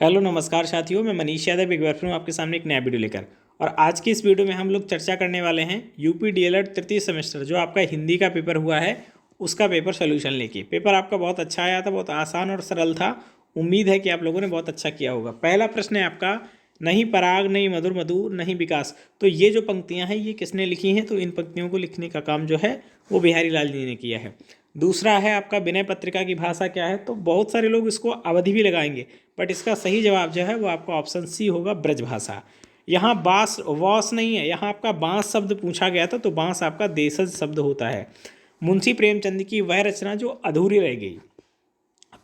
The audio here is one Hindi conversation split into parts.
हेलो नमस्कार साथियों, मैं मनीष यादव एक बार फिर हूँ आपके सामने एक नया वीडियो लेकर। और आज की इस वीडियो में हम लोग चर्चा करने वाले हैं यूपी डीएलएड तृतीय सेमेस्टर जो आपका हिंदी का पेपर हुआ है उसका पेपर सोल्यूशन लेके। पेपर आपका बहुत अच्छा आया था, बहुत आसान और सरल था। उम्मीद है कि आप लोगों ने बहुत अच्छा किया होगा। पहला प्रश्न है आपका, नहीं पराग नहीं मधुर मधु नहीं विकास। तो ये जो पंक्तियाँ हैं ये किसने लिखी हैं? तो इन पंक्तियों को लिखने का काम जो है वो बिहारी लाल जी ने किया है। दूसरा है आपका, विनय पत्रिका की भाषा क्या है? तो बहुत सारे लोग इसको अवधि भी लगाएंगे, बट इसका सही जवाब जो है वो आपका ऑप्शन सी होगा, ब्रजभाषा। यहाँ बांस वॉस नहीं है, यहाँ आपका बांस शब्द पूछा गया था, तो बांस आपका देशज शब्द होता है। मुंशी प्रेमचंद की वह रचना जो अधूरी रह गई,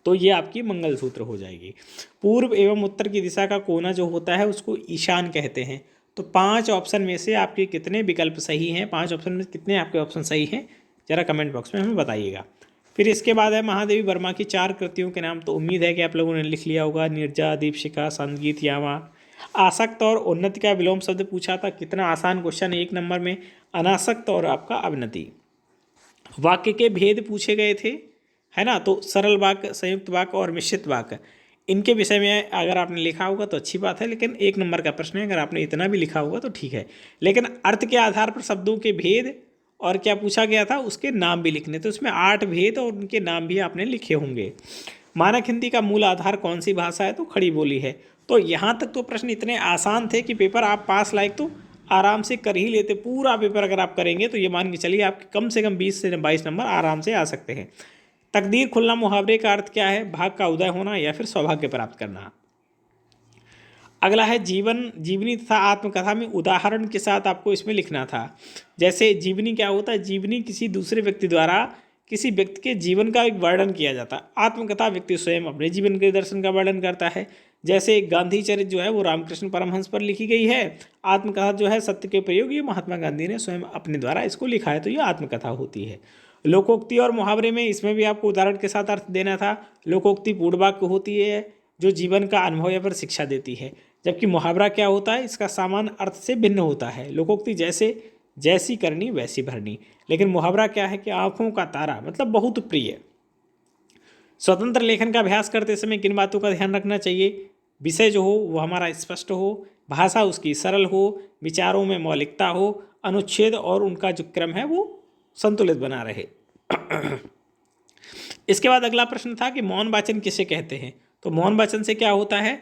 तो ये आपकी मंगलसूत्र हो जाएगी। पूर्व एवं उत्तर की दिशा का कोना जो होता है उसको ईशान कहते हैं। तो 5 ऑप्शन में से आपके कितने विकल्प सही हैं? 5 ऑप्शन में कितने आपके ऑप्शन सही हैं, जरा कमेंट बॉक्स में हमें बताइएगा। फिर इसके बाद है महादेवी वर्मा की 4 कृतियों के नाम। तो उम्मीद है कि आप लोगों ने लिख लिया होगा। निर्जा, दीपशिखा, संगीत, यामा। आसक्त और उन्नति का विलोम शब्द पूछा था, कितना आसान क्वेश्चन है। 1 नंबर में अनासक्त और आपका अवनति। वाक्य के भेद पूछे गए थे, है ना। तो सरल वाक्य, संयुक्त वाक्य और मिश्रित वाक्य, इनके विषय में अगर आपने लिखा होगा तो अच्छी बात है, लेकिन 1 नंबर का प्रश्न है। अगर आपने इतना भी लिखा होगा तो ठीक है, लेकिन अर्थ के आधार पर शब्दों के भेद और क्या पूछा गया था, उसके नाम भी लिखने। तो उसमें 8 भेद और उनके नाम भी आपने लिखे होंगे। मानक हिंदी का मूल आधार कौन सी भाषा है? तो खड़ी बोली है। तो यहाँ तक तो प्रश्न इतने आसान थे कि पेपर आप पास लायक तो आराम से कर ही लेते। पूरा पेपर अगर आप करेंगे तो ये मान के चलिए आपके कम से कम 20 से 22 नंबर आराम से आ सकते हैं। तकदीर खुलना मुहावरे का अर्थ क्या है? भाग का उदय होना या फिर सौभाग्य प्राप्त करना। अगला है जीवन जीवनी तथा आत्मकथा में उदाहरण के साथ आपको इसमें लिखना था। जैसे जीवनी क्या होता है? जीवनी किसी दूसरे व्यक्ति द्वारा किसी व्यक्ति के जीवन का एक वर्णन किया जाता है। आत्मकथा व्यक्ति स्वयं अपने जीवन के दर्शन का वर्णन करता है। जैसे गांधी चरित्र जो है वो रामकृष्ण परमहंस पर लिखी गई है। आत्मकथा जो है सत्य के प्रयोग, ये महात्मा गांधी ने स्वयं अपने द्वारा इसको लिखा है, तो ये आत्मकथा होती है। लोकोक्ति और मुहावरे में इसमें भी आपको उदाहरण के साथ अर्थ देना था। लोकोक्ति पूर्ण वाक्य होती है जो जीवन का अनुभव या फिर शिक्षा देती है, जबकि मुहावरा क्या होता है? इसका सामान्य अर्थ से भिन्न होता है। लोकोक्ति जैसे जैसी करनी वैसी भरनी, लेकिन मुहावरा क्या है कि आंखों का तारा, मतलब बहुत प्रिय। स्वतंत्र लेखन का अभ्यास करते समय किन बातों का ध्यान रखना चाहिए? विषय जो हो वो हमारा स्पष्ट हो, भाषा उसकी सरल हो, विचारों में मौलिकता हो, अनुच्छेद और उनका जो क्रम है वो संतुलित बना रहे। इसके बाद अगला प्रश्न था कि मौन वाचन किसे कहते हैं? तो मौन वाचन से क्या होता है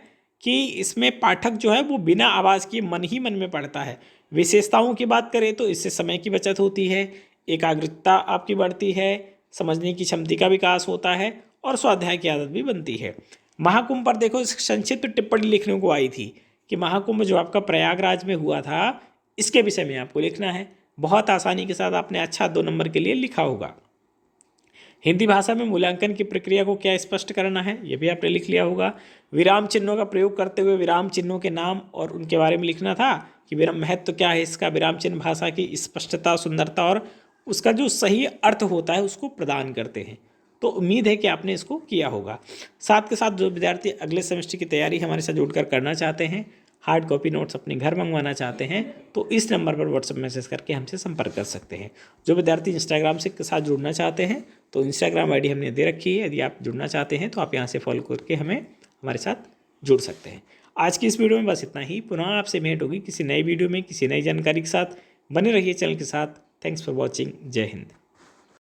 कि इसमें पाठक जो है वो बिना आवाज़ के मन ही मन में पढ़ता है। विशेषताओं की बात करें तो इससे समय की बचत होती है, एकाग्रता आपकी बढ़ती है, समझने की क्षमता का विकास होता है और स्वाध्याय की आदत भी बनती है। महाकुंभ पर देखो इस संक्षिप्त टिप्पणी लिखने को आई थी कि महाकुंभ जो आपका प्रयागराज में हुआ था इसके विषय में आपको लिखना है। बहुत आसानी के साथ आपने अच्छा 2 नंबर के लिए लिखा होगा। हिंदी भाषा में मूल्यांकन की प्रक्रिया को क्या स्पष्ट करना है, यह भी आपने लिख लिया होगा। विराम चिन्हों का प्रयोग करते हुए विराम चिन्हों के नाम और उनके बारे में लिखना था कि विराम महत्व क्या है इसका। विराम चिन्ह भाषा की स्पष्टता, सुंदरता और उसका जो सही अर्थ होता है उसको प्रदान करते हैं। तो उम्मीद है कि आपने इसको किया होगा। साथ के साथ जो विद्यार्थी अगले सेमेस्टर की तैयारी हमारे साथ जुड़कर करना चाहते हैं, हार्ड कॉपी नोट्स अपने घर मंगवाना चाहते हैं, तो इस नंबर पर व्हाट्सएप मैसेज करके हमसे संपर्क कर सकते हैं। जो विद्यार्थी इंस्टाग्राम से के साथ जुड़ना चाहते हैं तो इंस्टाग्राम आईडी हमने दे रखी है, यदि आप जुड़ना चाहते हैं तो आप यहाँ से फॉलो करके हमारे साथ जुड़ सकते हैं। आज की इस वीडियो में बस इतना ही। पुनः आपसे भेंट होगी किसी नई वीडियो में किसी नई जानकारी के साथ। बने रहिए चैनल के साथ। Thanks for watching. जय हिंद।